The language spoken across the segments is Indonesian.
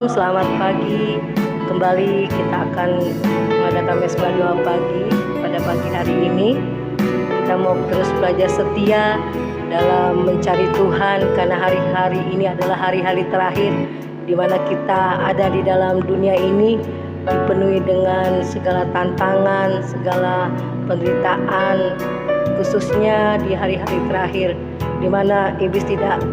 Selamat pagi. Kembali kita akan mengadakan mesbah doa pagi pada pagi hari ini. Kita mau terus belajar setia dalam mencari Tuhan, karena hari-hari ini adalah hari-hari terakhir di mana kita ada di dalam dunia ini dipenuhi dengan segala tantangan, segala penderitaan, khususnya di hari-hari terakhir di mana iblis tidak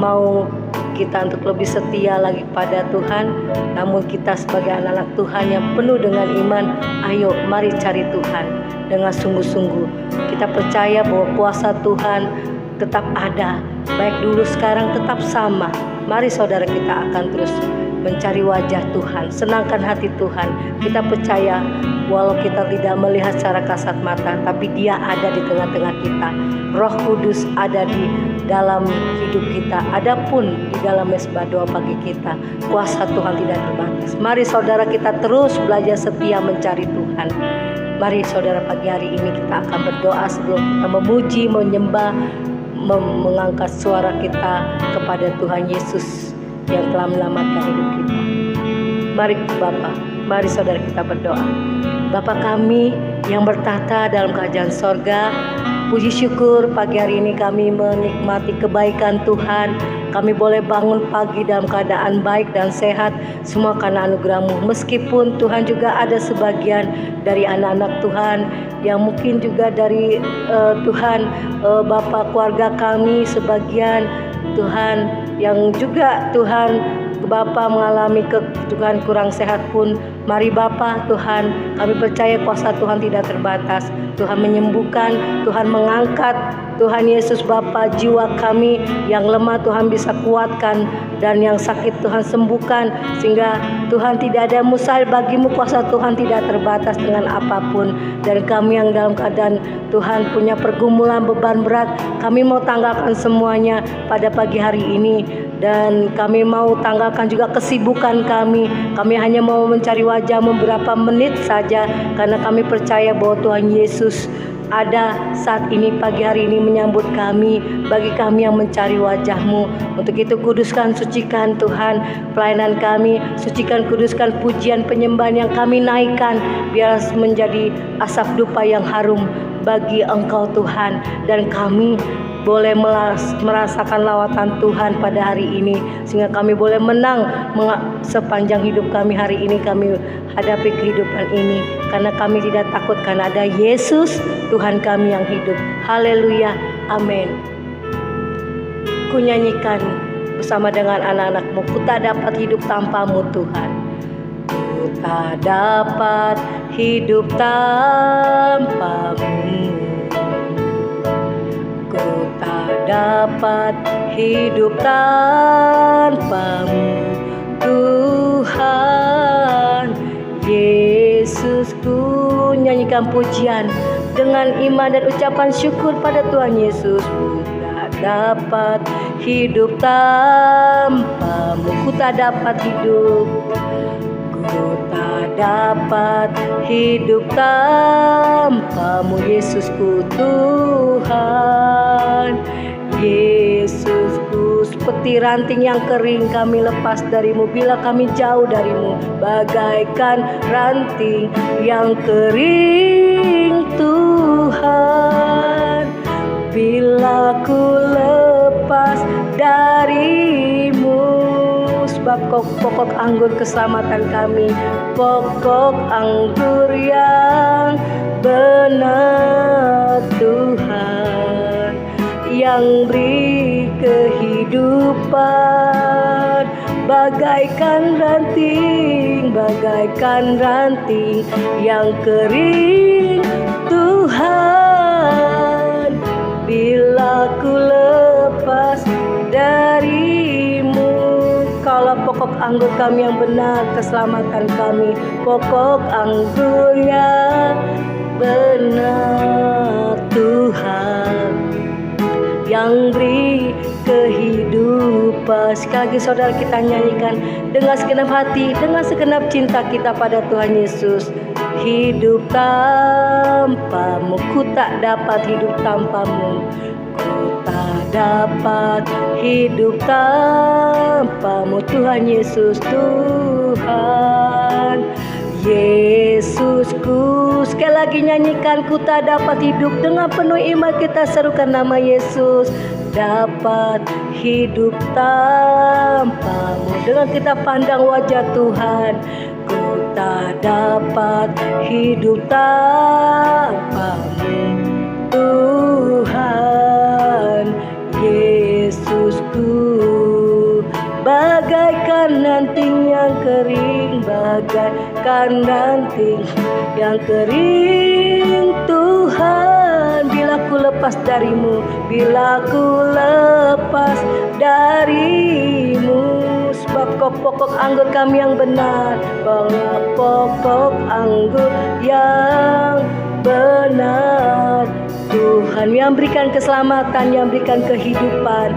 mau kita untuk lebih setia lagi pada Tuhan. Namun kita sebagai anak-anak Tuhan yang penuh dengan iman, ayo mari cari Tuhan dengan sungguh-sungguh. Kita percaya bahwa kuasa Tuhan tetap ada, baik dulu sekarang tetap sama. Mari saudara, kita akan terus mencari wajah Tuhan, senangkan hati Tuhan. Kita percaya walau kita tidak melihat secara kasat mata, tapi Dia ada di tengah-tengah kita. Roh Kudus ada di dalam hidup kita, adapun di dalam mesbah doa pagi kita, kuasa Tuhan tidak terbatas. Mari saudara, kita terus belajar setia mencari Tuhan. Mari saudara, pagi hari ini kita akan berdoa sebelum kita memuji, menyembah, mengangkat suara kita kepada Tuhan Yesus yang telah menyelamatkan hidup kita. Mari Bapa, mari saudara kita berdoa. Bapa kami yang bertahta dalam kerajaan sorga, puji syukur pagi hari ini kami menikmati kebaikan Tuhan. Kami boleh bangun pagi dalam keadaan baik dan sehat, semua karena anugerah-Mu. Meskipun Tuhan juga ada sebagian dari anak-anak Tuhan yang mungkin juga dari Tuhan Bapa keluarga kami sebagian Tuhan yang juga Tuhan Bapa mengalami Tuhan kurang sehat pun, mari Bapa Tuhan, kami percaya kuasa Tuhan tidak terbatas. Tuhan menyembuhkan, Tuhan mengangkat, Tuhan Yesus Bapa, jiwa kami yang lemah Tuhan bisa kuatkan, dan yang sakit Tuhan sembuhkan, sehingga Tuhan tidak ada mustahil bagimu. Kuasa Tuhan tidak terbatas dengan apapun. Dan kami yang dalam keadaan Tuhan punya pergumulan beban berat, kami mau tanggalkan semuanya pada pagi hari ini. Dan kami mau tanggalkan juga kesibukan kami. Kami hanya mau mencari wajah-Mu beberapa menit saja, karena kami percaya bahwa Tuhan Yesus ada saat ini, pagi hari ini menyambut kami, bagi kami yang mencari wajah-Mu. Untuk itu kuduskan, sucikan Tuhan pelayanan kami, sucikan, kuduskan pujian penyembahan yang kami naikkan, biar menjadi asap dupa yang harum bagi Engkau Tuhan. Dan kami boleh merasakan lawatan Tuhan pada hari ini, sehingga kami boleh menang sepanjang hidup kami. Hari ini kami hadapi kehidupan ini, karena kami tidak takut, karena ada Yesus Tuhan kami yang hidup. Haleluya, amin. Ku nyanyikan bersama dengan anak-anak-Mu, ku tak dapat hidup tanpa-Mu Tuhan. Ku tak dapat hidup tanpa-Mu, dapat hidup tanpa-Mu Tuhan Yesus. Ku nyanyikan pujian dengan iman dan ucapan syukur pada Tuhan Yesus. Ku tak dapat hidup tanpa-Mu, ku tak dapat hidup, ku tak dapat hidup tanpa-Mu Yesusku Tuhan Yesusku. Seperti ranting yang kering kami lepas dari-Mu bila kami jauh dari-Mu, bagaikan ranting yang kering Tuhan. Bila ku lepas dari-Mu, sebab pokok anggur keselamatan kami, pokok anggur yang benar Tuhan, yang beri kehidupan, bagaikan ranting yang kering Tuhan. Bila ku lepas dari-Mu, kalau pokok anggur kami yang benar, keselamatan kami, pokok anggur yang benar Tuhan, yang beri kehidupan. Sekali lagi saudara, kita nyanyikan dengan segenap hati, dengan segenap cinta kita pada Tuhan Yesus. Hidup tanpa-Mu, ku tak dapat hidup tanpa-Mu, ku tak dapat hidup tanpa-Mu Tuhan Yesus Tuhan. Yesusku, sekali lagi nyanyikan, ku tak dapat hidup. Dengan penuh iman kita serukan nama Yesus. Dapat hidup tanpa-Mu. Dengan kita pandang wajah Tuhan, ku tak dapat hidup tanpa-Mu Tuhan Yesusku. Bagaikan ranting yang kering, bagaikan ranting yang kering Tuhan. Bila ku lepas dari-Mu, bila ku lepas dari-Mu. Sebab Kau pokok anggur kami yang benar, pokok anggur yang benar. Tuhan yang berikan keselamatan, yang berikan kehidupan.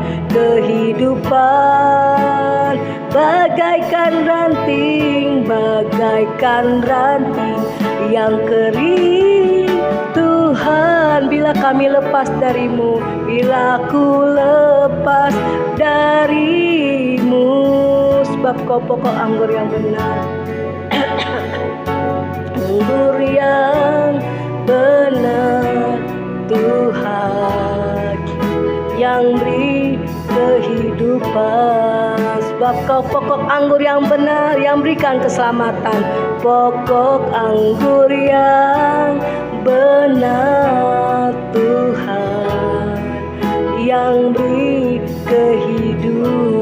Bagaikan ranting yang kering Tuhan. Bila kami lepas dari-Mu, bila ku lepas dari-Mu. Sebab Kau pokok anggur yang benar, anggur yang benar Tuhan, yang beri kehidupan. Sebab Kau pokok anggur yang benar, yang berikan keselamatan. Pokok anggur yang benar Tuhan, yang beri kehidupan.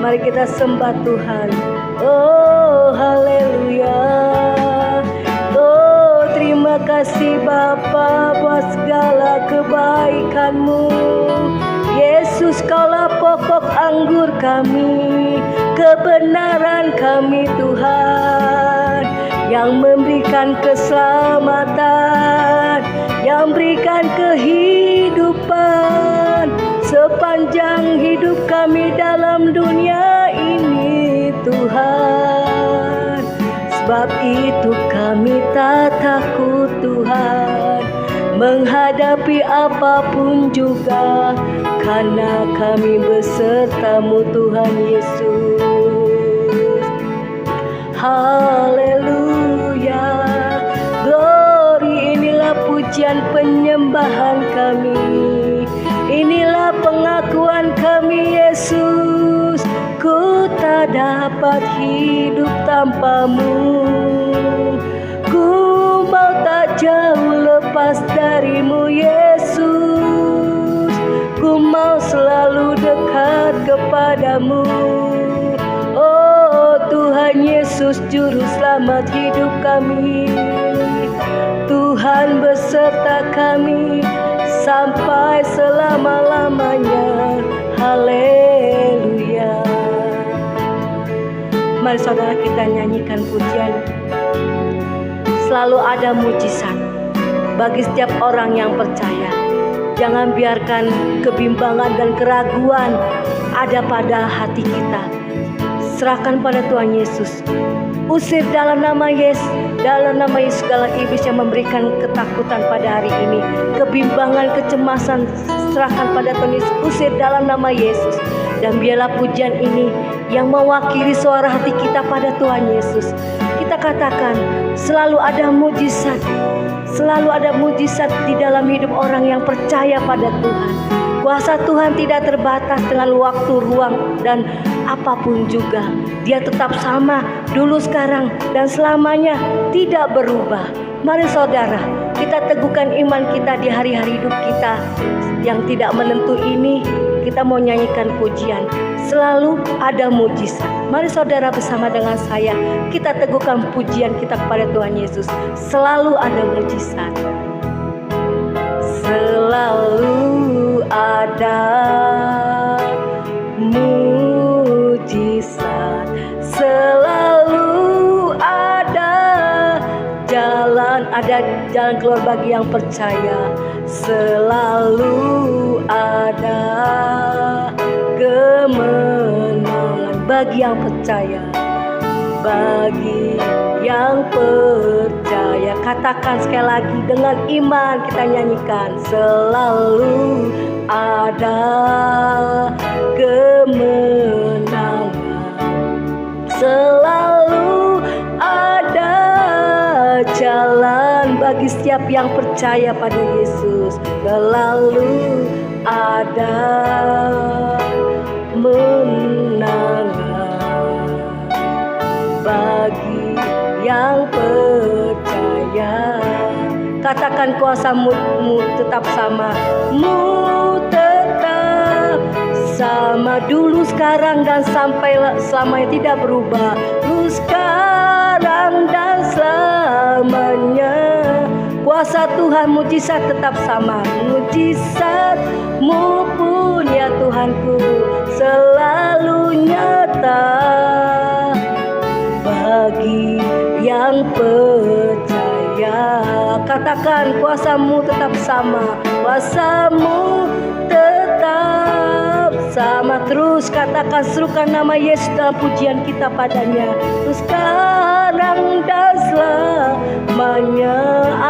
Mari kita sembah Tuhan. Oh haleluya. Oh terima kasih Bapa buat segala kebaikan-Mu. Yesus, Kaulah pokok anggur kami, kebenaran kami Tuhan, yang memberikan keselamatan, yang berikan kehidupan sepanjang hidup kami dalam dunia ini Tuhan. Sebab itu kami tak takut Tuhan, menghadapi apapun juga, karena kami beserta-Mu Tuhan Yesus. Haleluya. Glory, inilah pujian penyembahan kami, inilah pengakuan kami Yesus. Ku tak dapat hidup tanpa-Mu, ku mau tak jauh lepas dari-Mu Yesus. Ku mau selalu dekat kepadamu. Oh Tuhan Yesus, Juru Selamat hidup kami. Tuhan beserta kami sampai selama-lamanya. Haleluya. Mari saudara kita nyanyikan pujian. Selalu ada mujizat bagi setiap orang yang percaya. Jangan biarkan kebimbangan dan keraguan ada pada hati kita. Serahkan pada Tuhan Yesus. Usir dalam nama Yesus, segala iblis yang memberikan ketakutan pada hari ini. Kebimbangan, kecemasan, serahkan pada Tuhan Yesus. Usir dalam nama Yesus. Dan biarlah pujian ini yang mewakili suara hati kita pada Tuhan Yesus. Kita katakan, selalu ada mujizat. Selalu ada mujizat di dalam hidup orang yang percaya pada Tuhan. Kuasa Tuhan tidak terbatas dengan waktu, ruang, dan apapun juga. Dia tetap sama dulu, sekarang, dan selamanya, tidak berubah. Mari saudara, kita teguhkan iman kita di hari-hari hidup kita yang tidak menentu ini. Kita mau nyanyikan pujian. Selalu ada mujizat. Mari saudara bersama dengan saya, kita teguhkan pujian kita kepada Tuhan Yesus. Selalu ada mujizat. Selalu ada mujizat. Selalu ada jalan keluar bagi yang percaya. Selalu ada kemenangan bagi yang percaya, bagi yang percaya. Katakan sekali lagi dengan iman, kita nyanyikan. Selalu ada kemenangan, selalu ada jalan bagi setiap yang percaya pada Yesus. Selalu ada kemenangan bagi yang percaya. Katakan kuasamu tetap sama, mu tetap sama dulu, sekarang dan sampai selamanya, tidak berubah. Dulu, sekarang dan selamanya. Kuasa Tuhan, mujizat tetap sama. Mujizat-Mu pun ya Tuhanku selalu nyata bagi yang percaya. Katakan kuasa-Mu tetap sama, kuasa-Mu tetap sama. Terus katakan, serukan nama Yesus dalam pujian kita padanya, terus sekarang dan selamanya.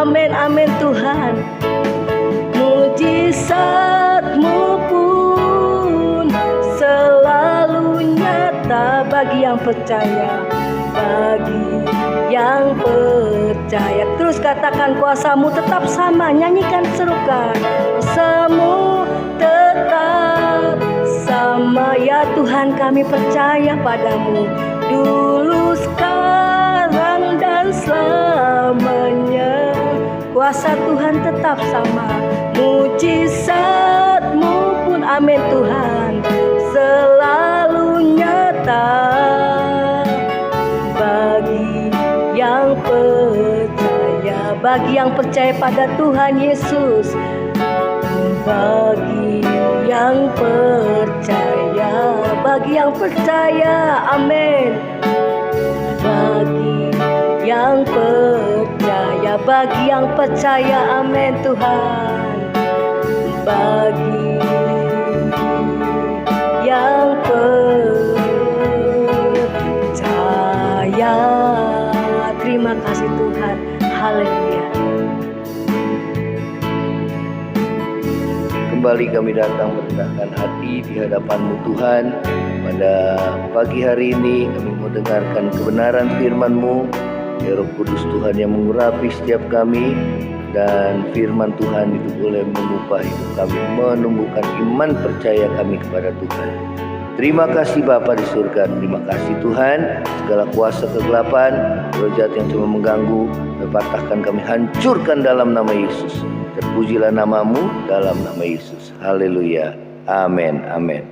Amin, amin Tuhan. Mujizat-Mu pun selalu nyata bagi yang percaya, bagi yang percaya. Terus katakan kuasa-Mu tetap sama, nyanyikan, serukan. Kuasa-Mu tetap sama ya Tuhan, kami percaya padamu dulu, sekarang dan selamanya. Kuasa Tuhan tetap sama, mujizat-Mu pun, amin Tuhan, selalu nyata bagi yang percaya, bagi yang percaya pada Tuhan Yesus, bagi yang percaya, bagi yang percaya, amin. Bagi yang percaya, bagi yang percaya, amin Tuhan. Bagi yang percaya. Terima kasih Tuhan. Haleluya. Kembali kami datang merendahkan hati di hadapan-Mu Tuhan. Pada pagi hari ini kami mau dengarkan kebenaran firman-Mu. Ya Roh Kudus Tuhan yang mengurapi setiap kami, dan firman Tuhan itu boleh mengubah hidup kami, menumbuhkan iman percaya kami kepada Tuhan. Terima kasih Bapa di surga, terima kasih Tuhan. Segala kuasa kegelapan, roh jahat yang cuma mengganggu, patahkan kami, hancurkan dalam nama Yesus. Terpujilah nama-Mu dalam nama Yesus. Haleluya. Amin. Amin.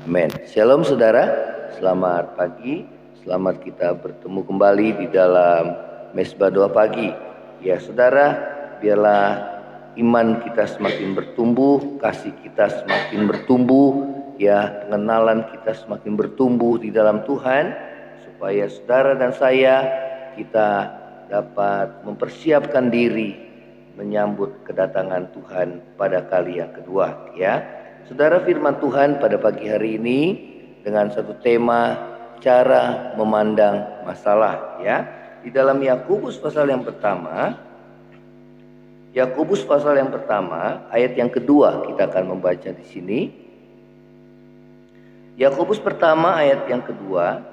Amin. Shalom saudara. Selamat pagi. Selamat kita bertemu kembali di dalam Mesbah Doa Pagi. Ya saudara, biarlah iman kita semakin bertumbuh, kasih kita semakin bertumbuh, ya pengenalan kita semakin bertumbuh di dalam Tuhan, supaya saudara dan saya kita dapat mempersiapkan diri menyambut kedatangan Tuhan pada kali yang kedua. Ya, saudara, firman Tuhan pada pagi hari ini dengan satu tema, cara memandang masalah. Ya, di dalam Yakobus pasal yang pertama, Yakobus pasal yang pertama ayat yang kedua kita akan membaca di sini. Yakobus pertama ayat yang kedua,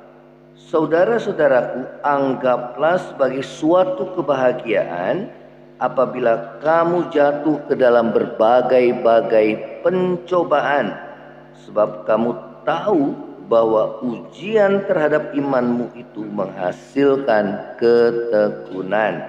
saudara-saudaraku, anggaplah sebagai suatu kebahagiaan apabila kamu jatuh ke dalam berbagai-bagai pencobaan, sebab kamu tahu bahwa ujian terhadap imanmu itu menghasilkan ketekunan.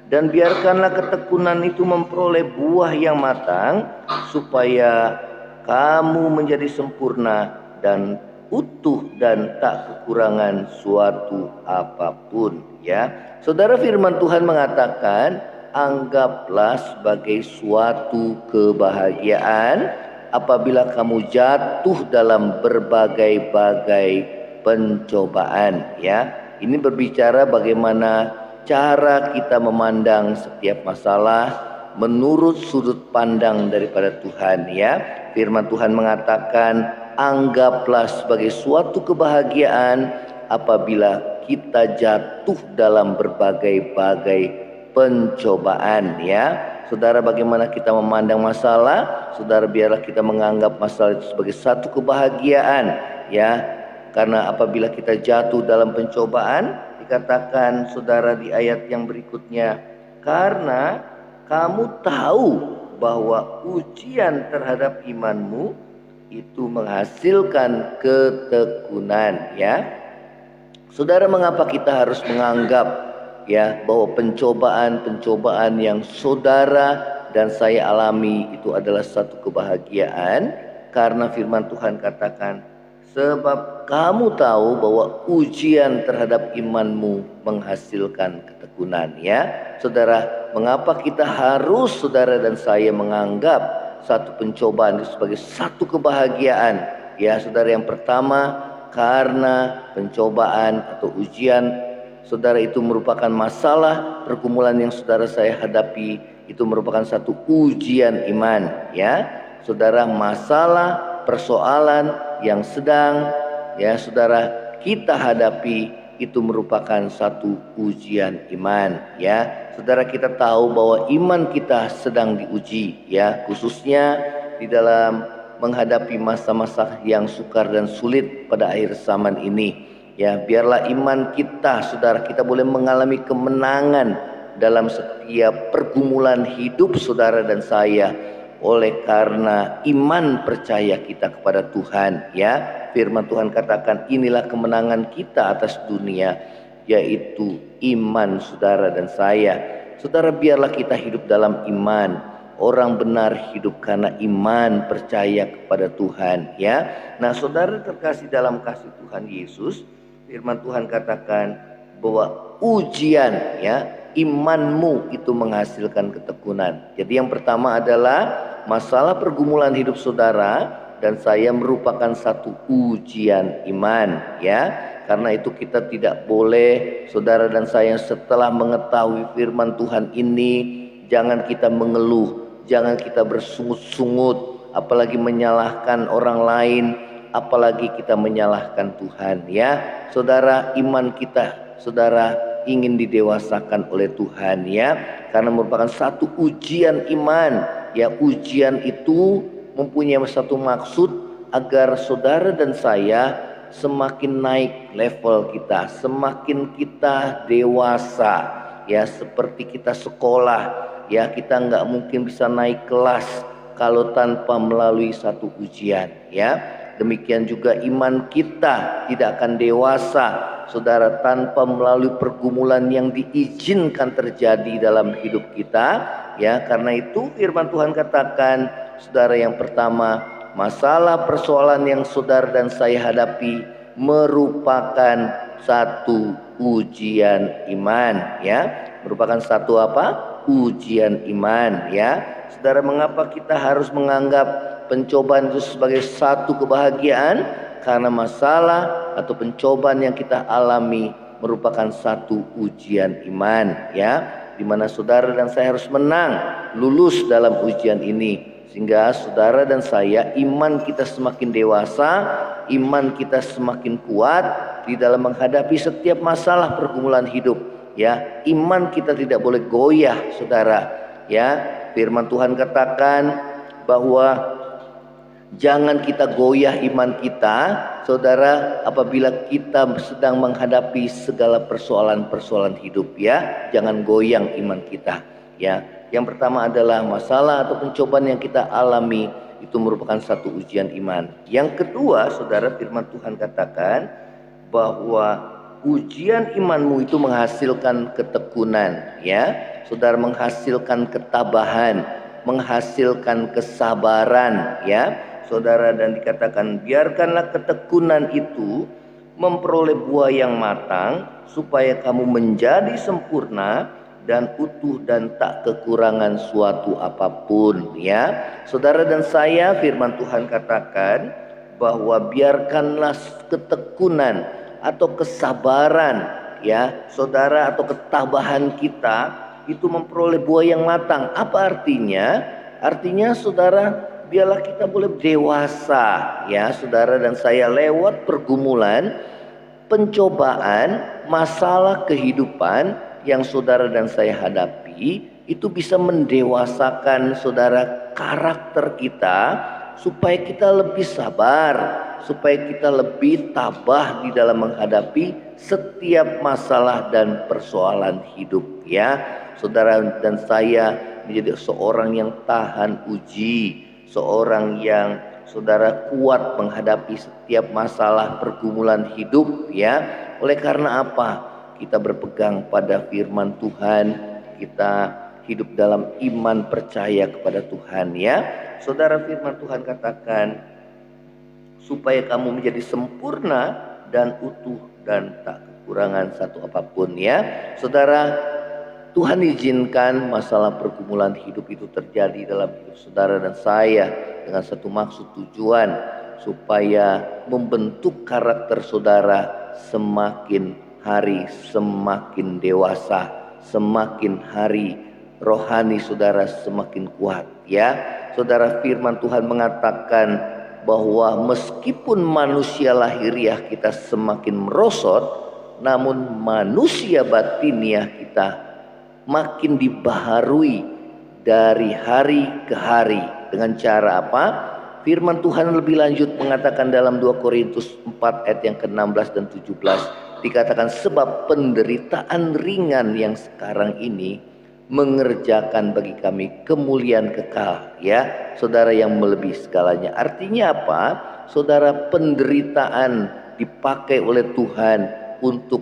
Dan biarkanlah ketekunan itu memperoleh buah yang matang, supaya kamu menjadi sempurna dan utuh dan tak kekurangan suatu apapun. Ya, saudara, firman Tuhan mengatakan, anggaplah sebagai suatu kebahagiaan apabila kamu jatuh dalam berbagai-bagai pencobaan. Ya, ini berbicara bagaimana cara kita memandang setiap masalah menurut sudut pandang daripada Tuhan. Ya, firman Tuhan mengatakan, anggaplah sebagai suatu kebahagiaan apabila kita jatuh dalam berbagai-bagai pencobaan ya. Saudara, bagaimana kita memandang masalah? Saudara, biarlah kita menganggap masalah itu sebagai satu kebahagiaan ya. Karena apabila kita jatuh dalam pencobaan, dikatakan saudara di ayat yang berikutnya, karena kamu tahu bahwa ujian terhadap imanmu itu menghasilkan ketekunan ya. Saudara, mengapa kita harus menganggap ya bahwa pencobaan yang saudara dan saya alami itu adalah satu kebahagiaan? Karena firman Tuhan katakan, sebab kamu tahu bahwa ujian terhadap imanmu menghasilkan ketekunan ya. Saudara, mengapa kita harus saudara dan saya menganggap satu pencobaan itu sebagai satu kebahagiaan ya saudara? Yang pertama, karena pencobaan atau ujian saudara itu merupakan masalah pergumulan yang saudara saya hadapi, itu merupakan satu ujian iman ya saudara. Masalah persoalan yang sedang ya saudara kita hadapi itu merupakan satu ujian iman ya. Saudara, kita tahu bahwa iman kita sedang diuji ya, khususnya di dalam menghadapi masa-masa yang sukar dan sulit pada akhir zaman ini ya. Biarlah iman kita saudara, kita boleh mengalami kemenangan dalam setiap pergumulan hidup saudara dan saya, oleh karena iman percaya kita kepada Tuhan ya. Firman Tuhan katakan, inilah kemenangan kita atas dunia, yaitu iman saudara dan saya. Saudara, biarlah kita hidup dalam iman. Orang benar hidup karena iman percaya kepada Tuhan ya. Nah saudara terkasih dalam kasih Tuhan Yesus, firman Tuhan katakan bahwa ujian ya imanmu itu menghasilkan ketekunan. Jadi yang pertama adalah masalah pergumulan hidup saudara dan saya merupakan satu ujian iman ya. Karena itu kita tidak boleh saudara dan saya setelah mengetahui firman Tuhan ini, jangan kita mengeluh, jangan kita bersungut-sungut, apalagi menyalahkan orang lain, apalagi kita menyalahkan Tuhan ya. Saudara, iman kita saudara ingin didewasakan oleh Tuhan ya, karena merupakan satu ujian iman ya. Ujian itu mempunyai satu maksud agar saudara dan saya semakin naik level kita, semakin kita dewasa ya. Seperti kita sekolah ya, kita nggak mungkin bisa naik kelas kalau tanpa melalui satu ujian ya. Demikian juga iman kita tidak akan dewasa saudara tanpa melalui pergumulan yang diizinkan terjadi dalam hidup kita ya. Karena itu firman Tuhan katakan saudara, yang pertama, masalah persoalan yang saudara dan saya hadapi merupakan satu ujian iman ya. Merupakan satu apa? Ujian iman ya. Saudara, mengapa kita harus menganggap pencobaan itu sebagai satu kebahagiaan? Karena masalah atau pencobaan yang kita alami merupakan satu ujian iman ya, dimana saudara dan saya harus menang, lulus dalam ujian ini, sehingga saudara dan saya iman kita semakin dewasa, iman kita semakin kuat di dalam menghadapi setiap masalah pergumulan hidup ya. Iman kita tidak boleh goyah saudara ya. Firman Tuhan katakan bahwa jangan kita goyah iman kita saudara apabila kita sedang menghadapi segala persoalan-persoalan hidup ya. Jangan goyang iman kita ya. Yang pertama adalah masalah atau pencobaan yang kita alami itu merupakan satu ujian iman. Yang kedua saudara, firman Tuhan katakan bahwa ujian imanmu itu menghasilkan ketekunan ya. Saudara, menghasilkan ketabahan, menghasilkan kesabaran ya saudara. Dan dikatakan biarkanlah ketekunan itu memperoleh buah yang matang, supaya kamu menjadi sempurna dan utuh dan tak kekurangan suatu apapun ya. Saudara dan saya, firman Tuhan katakan bahwa biarkanlah ketekunan atau kesabaran ya saudara, atau ketabahan kita itu memperoleh buah yang matang. Apa artinya? Artinya saudara, biarlah kita boleh dewasa ya saudara dan saya lewat pergumulan pencobaan, masalah kehidupan yang saudara dan saya hadapi itu bisa mendewasakan saudara karakter kita, supaya kita lebih sabar, supaya kita lebih tabah di dalam menghadapi setiap masalah dan persoalan hidup ya. Saudara dan saya menjadi seorang yang tahan uji, seorang yang saudara kuat menghadapi setiap masalah pergumulan hidup ya. Oleh karena apa? Kita berpegang pada firman Tuhan, kita hidup dalam iman percaya kepada Tuhan ya. Saudara, firman Tuhan katakan supaya kamu menjadi sempurna dan utuh dan tak kekurangan satu apapun ya. Saudara, Tuhan izinkan masalah pergumulan hidup itu terjadi dalam hidup saudara dan saya dengan satu maksud tujuan, supaya membentuk karakter saudara semakin hari semakin dewasa, semakin hari rohani saudara semakin kuat ya. Saudara, firman Tuhan mengatakan bahwa meskipun manusia lahiriah kita semakin merosot, namun manusia batiniah kita makin dibaharui dari hari ke hari. Dengan cara apa? Firman Tuhan lebih lanjut mengatakan dalam 2 Korintus 4 ayat yang ke-16 dan 17, dikatakan sebab penderitaan ringan yang sekarang ini mengerjakan bagi kami kemuliaan kekal ya. Saudara, yang melebihi segalanya. Artinya apa? Saudara, penderitaan dipakai oleh Tuhan untuk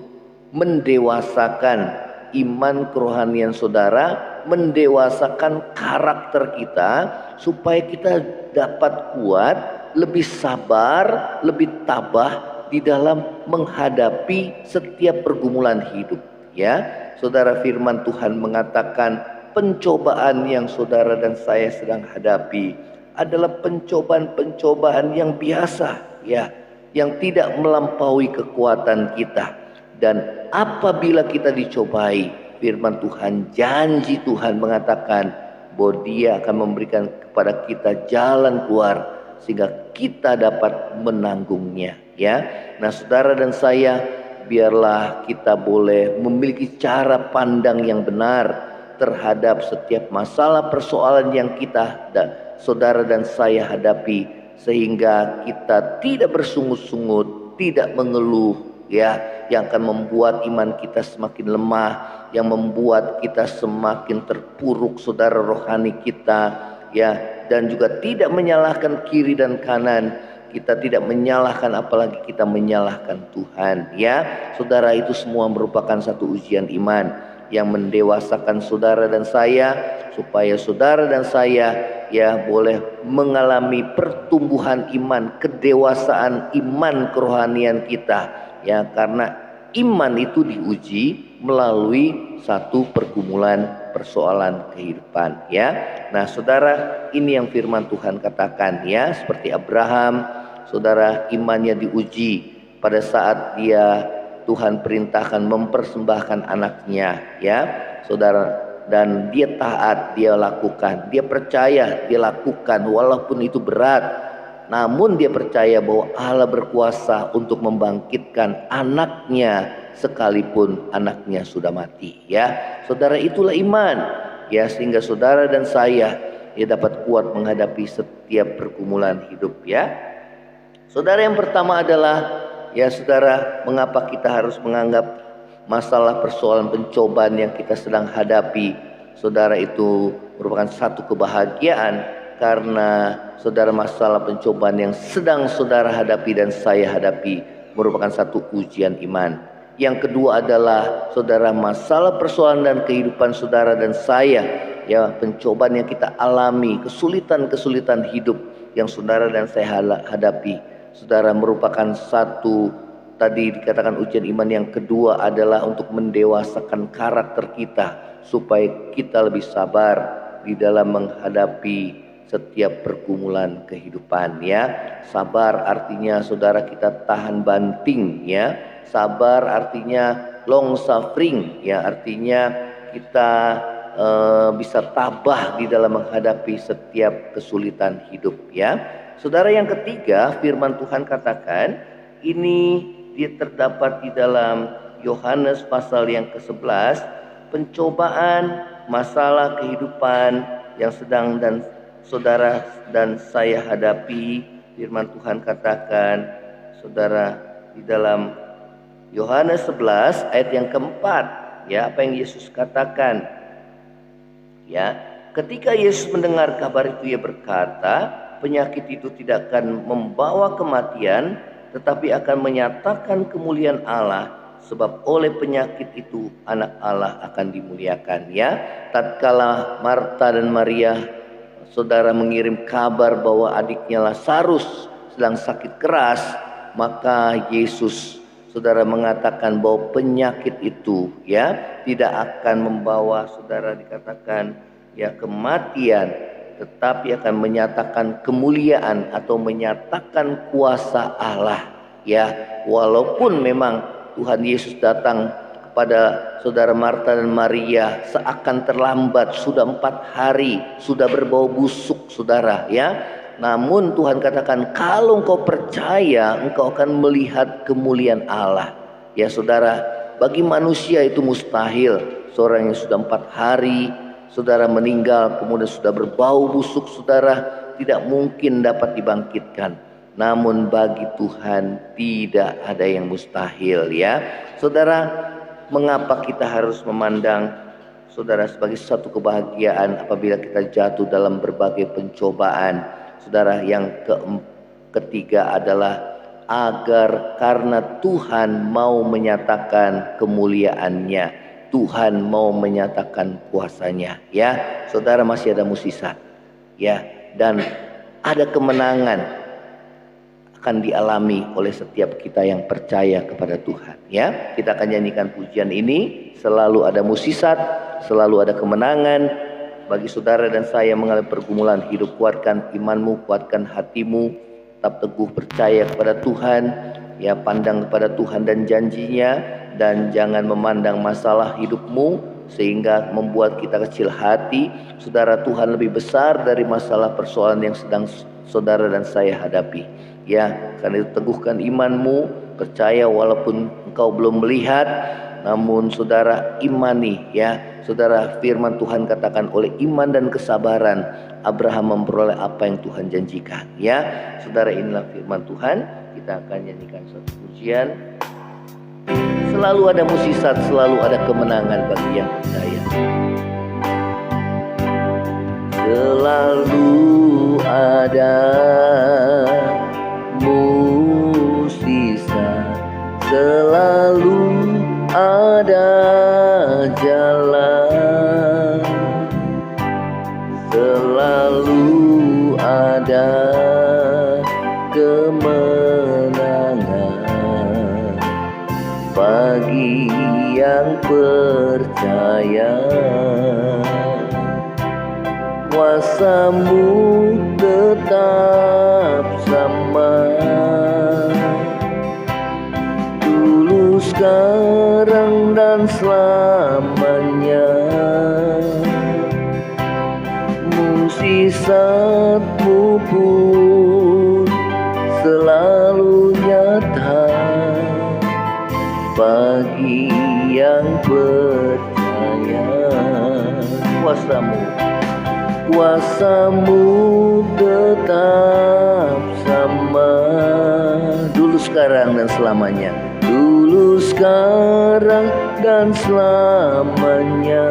mendewasakan iman kerohanian saudara, mendewasakan karakter kita, supaya kita dapat kuat, lebih sabar, lebih tabah di dalam menghadapi setiap pergumulan hidup ya. Saudara, firman Tuhan mengatakan pencobaan yang saudara dan saya sedang hadapi adalah pencobaan-pencobaan yang biasa ya, yang tidak melampaui kekuatan kita. Dan apabila kita dicobai, firman Tuhan, janji Tuhan mengatakan bahwa Dia akan memberikan kepada kita jalan keluar sehingga kita dapat menanggungnya ya. Nah, saudara dan saya, biarlah kita boleh memiliki cara pandang yang benar terhadap setiap masalah persoalan yang kita dan saudara dan saya hadapi, sehingga kita tidak bersungut-sungut, tidak mengeluh ya, yang akan membuat iman kita semakin lemah, yang membuat kita semakin terpuruk saudara rohani kita ya, dan juga tidak menyalahkan kiri dan kanan. Kita tidak menyalahkan, apalagi kita menyalahkan Tuhan ya. Saudara, itu semua merupakan satu ujian iman yang mendewasakan saudara dan saya, supaya saudara dan saya ya boleh mengalami pertumbuhan iman, kedewasaan iman kerohanian kita ya, karena iman itu diuji melalui satu pergumulan persoalan kehidupan ya. Nah, saudara, ini yang firman Tuhan katakan ya, seperti Abraham, saudara, imannya diuji pada saat dia Tuhan perintahkan mempersembahkan anaknya ya, saudara, dan dia taat, dia lakukan, dia percaya, dia lakukan walaupun itu berat. Namun dia percaya bahwa Allah berkuasa untuk membangkitkan anaknya sekalipun anaknya sudah mati ya. Saudara, itulah iman ya, sehingga saudara dan saya ya dapat kuat menghadapi setiap pergumulan hidup ya. Saudara, yang pertama adalah ya saudara, mengapa kita harus menganggap masalah persoalan pencobaan yang kita sedang hadapi, saudara, itu merupakan satu kebahagiaan. Karena saudara, masalah pencobaan yang sedang saudara hadapi dan saya hadapi merupakan satu ujian iman. Yang kedua adalah saudara, masalah persoalan dan kehidupan saudara dan saya ya, pencobaan yang kita alami, kesulitan-kesulitan hidup yang saudara dan saya hadapi, saudara, merupakan satu, tadi dikatakan ujian iman. Yang kedua adalah untuk mendewasakan karakter kita, supaya kita lebih sabar di dalam menghadapi setiap pergumulan kehidupan ya. Sabar artinya saudara, kita tahan banting ya. Sabar artinya long suffering ya, artinya kita bisa tabah di dalam menghadapi setiap kesulitan hidup ya. Saudara, yang ketiga, firman Tuhan katakan ini dia terdapat di dalam Yohanes pasal yang ke-11, pencobaan, masalah kehidupan yang sedang dan saudara dan saya hadapi. Firman Tuhan katakan, saudara, di dalam Yohanes 11 ayat yang keempat, ya, apa yang Yesus katakan, ya, ketika Yesus mendengar kabar itu, ia berkata, penyakit itu tidak akan membawa kematian, tetapi akan menyatakan kemuliaan Allah, sebab oleh penyakit itu anak Allah akan dimuliakan. Ya, tatkala Marta dan Maria, saudara, mengirim kabar bahwa adiknya Lazarus sedang sakit keras, maka Yesus, saudara, mengatakan bahwa penyakit itu, ya, tidak akan membawa, saudara, dikatakan, ya, kematian, tetapi akan menyatakan kemuliaan atau menyatakan kuasa Allah. Ya, walaupun memang Tuhan Yesus datang kepada saudara Marta dan Maria seakan terlambat, sudah 4 hari, sudah berbau busuk, saudara, ya. Namun Tuhan katakan, kalau engkau percaya, engkau akan melihat kemuliaan Allah. Ya, saudara, bagi manusia itu mustahil. Seorang yang sudah 4 hari, saudara, meninggal, kemudian sudah berbau busuk, saudara, tidak mungkin dapat dibangkitkan. Namun bagi Tuhan tidak ada yang mustahil, ya. Saudara, mengapa kita harus memandang, saudara, sebagai satu kebahagiaan apabila kita jatuh dalam berbagai pencobaan? Saudara, yang ketiga adalah agar karena Tuhan mau menyatakan kemuliaannya, Tuhan mau menyatakan kuasanya. Ya, saudara, masih ada mukjizat, ya, dan ada kemenangan akan dialami oleh setiap kita yang percaya kepada Tuhan. Ya, kita akan nyanyikan pujian ini. Selalu ada mukjizat, selalu ada kemenangan. Bagi saudara dan saya mengalami pergumulan hidup, kuatkan imanmu, kuatkan hatimu, tetap teguh percaya kepada Tuhan, ya, pandang kepada Tuhan dan janjinya, dan jangan memandang masalah hidupmu sehingga membuat kita kecil hati. Saudara, Tuhan lebih besar dari masalah persoalan yang sedang saudara dan saya hadapi. Ya, karena itu teguhkan imanmu, percaya walaupun engkau belum melihat, namun saudara imani, ya. Saudara, firman Tuhan katakan, oleh iman dan kesabaran Abraham memperoleh apa yang Tuhan janjikan. Ya, saudara, inilah firman Tuhan. Kita akan nyanyikan satu pujian. Selalu ada mukjizat, selalu ada kemenangan bagi yang percaya. Selalu ada mukjizat, selalu ada jalan, selalu ada kemenangan bagi yang percaya. Kuasamu tetap sama, dulu, sekarang, dan selamanya. Mukjizatmu pun selalu nyata bagi yang percaya. Kuasamu tetap sama, dulu, sekarang, dan selamanya. Dulu, sekarang, dan selamanya.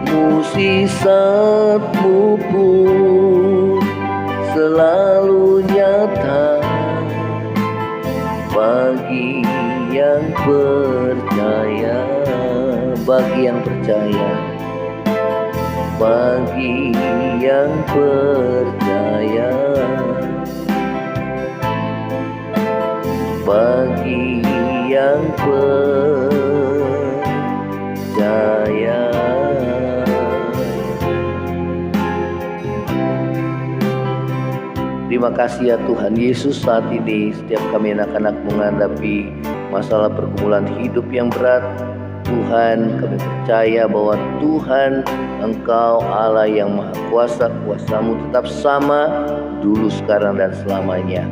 Mukjizatmu pun selalu nyata bagi yang percaya. Bagi yang percaya, bagi yang percaya, bagi yang percaya. Terima kasih ya Tuhan Yesus, saat ini setiap kami anak-anak menghadapi masalah pergumulan hidup yang berat, Tuhan, kami percaya bahwa Tuhan, Engkau Allah yang Maha Kuasa, kuasamu tetap sama dulu, sekarang, dan selamanya.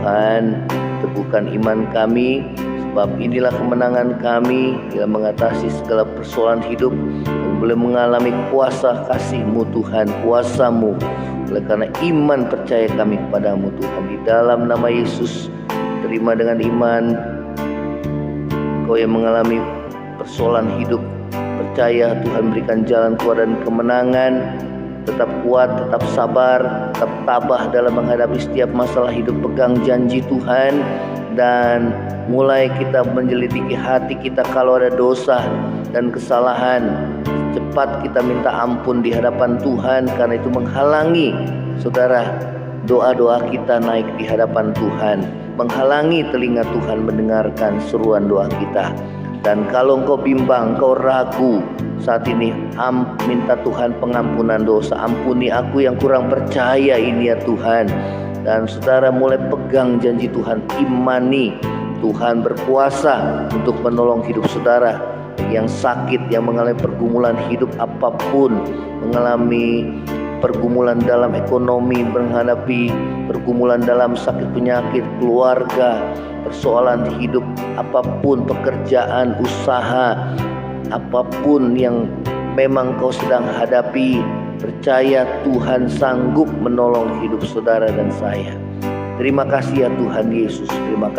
Tuhan, teguhkan iman kami, sebab inilah kemenangan kami dalam mengatasi segala persoalan hidup. Kami boleh mengalami kuasa kasih-Mu Tuhan, kuasa-Mu. Oleh karena iman percaya kami kepadamu Tuhan, di dalam nama Yesus, terima dengan iman. Kau yang mengalami persoalan hidup, percaya Tuhan berikan jalan keluar dan kemenangan. Tetap kuat, tetap sabar, tetap tabah dalam menghadapi setiap masalah hidup. Pegang janji Tuhan, dan mulai kita menjelidiki hati kita kalau ada dosa dan kesalahan. Cepat kita minta ampun di hadapan Tuhan, karena itu menghalangi saudara doa-doa kita naik di hadapan Tuhan, menghalangi telinga Tuhan mendengarkan seruan doa kita. Dan kalau engkau bimbang, engkau ragu saat ini, minta Tuhan pengampunan dosa. Ampuni aku yang kurang percaya ini ya Tuhan. Dan saudara mulai pegang janji Tuhan, imani Tuhan berkuasa untuk menolong hidup saudara yang sakit, yang mengalami pergumulan hidup apapun, mengalami pergumulan dalam ekonomi, menghadapi pergumulan dalam sakit penyakit, keluarga, persoalan hidup apapun, pekerjaan, usaha, apapun yang memang kau sedang hadapi, percaya Tuhan sanggup menolong hidup saudara dan saya. Terima kasih ya Tuhan Yesus, terima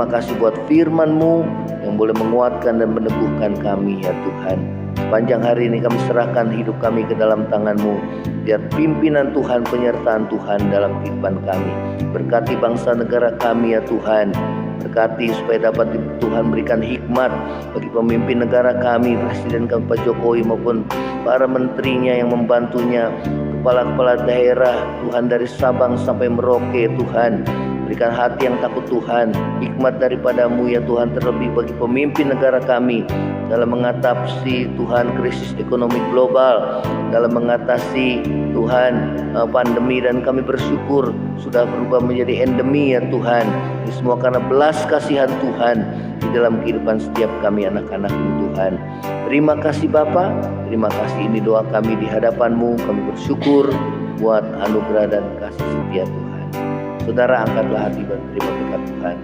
kasih buat firman-Mu yang boleh menguatkan dan meneguhkan kami ya Tuhan. Sepanjang hari ini kami serahkan hidup kami ke dalam tangan-Mu. Biar pimpinan Tuhan, penyertaan Tuhan dalam kehidupan kami. Berkati bangsa negara kami ya Tuhan. Berkati supaya dapat Tuhan berikan hikmat bagi pemimpin negara kami, Presiden kami Pak Jokowi maupun para menterinya yang membantunya, kepala-kepala daerah Tuhan dari Sabang sampai Merauke Tuhan. Berikan hati yang takut Tuhan, hikmat daripada-Mu ya Tuhan, terlebih bagi pemimpin negara kami dalam mengatasi Tuhan krisis ekonomi global, dalam mengatasi Tuhan pandemi, dan kami bersyukur sudah berubah menjadi endemi ya Tuhan. Ini semua karena belas kasihan Tuhan di dalam kehidupan setiap kami anak-anak-Mu Tuhan. Terima kasih Bapa, terima kasih, ini doa kami di hadapan-Mu. Kami bersyukur buat anugerah dan kasih setia Tuhan. Saudara, angkatlah hati berterima berkat Tuhan.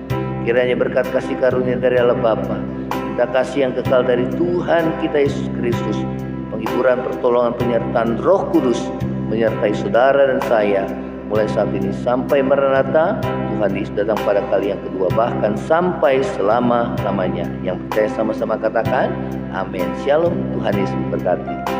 Kiranya berkat kasih karunia dari Allah Bapa, cinta kasih yang kekal dari Tuhan kita Yesus Kristus, penghiburan, pertolongan, penyertaan Roh Kudus menyertai saudara dan saya mulai saat ini sampai Maranatha. Tuhan Yesus datang pada kali yang kedua, bahkan sampai selama-lamanya. Yang percaya sama-sama katakan amin. Shalom, Tuhan Yesus memberkati.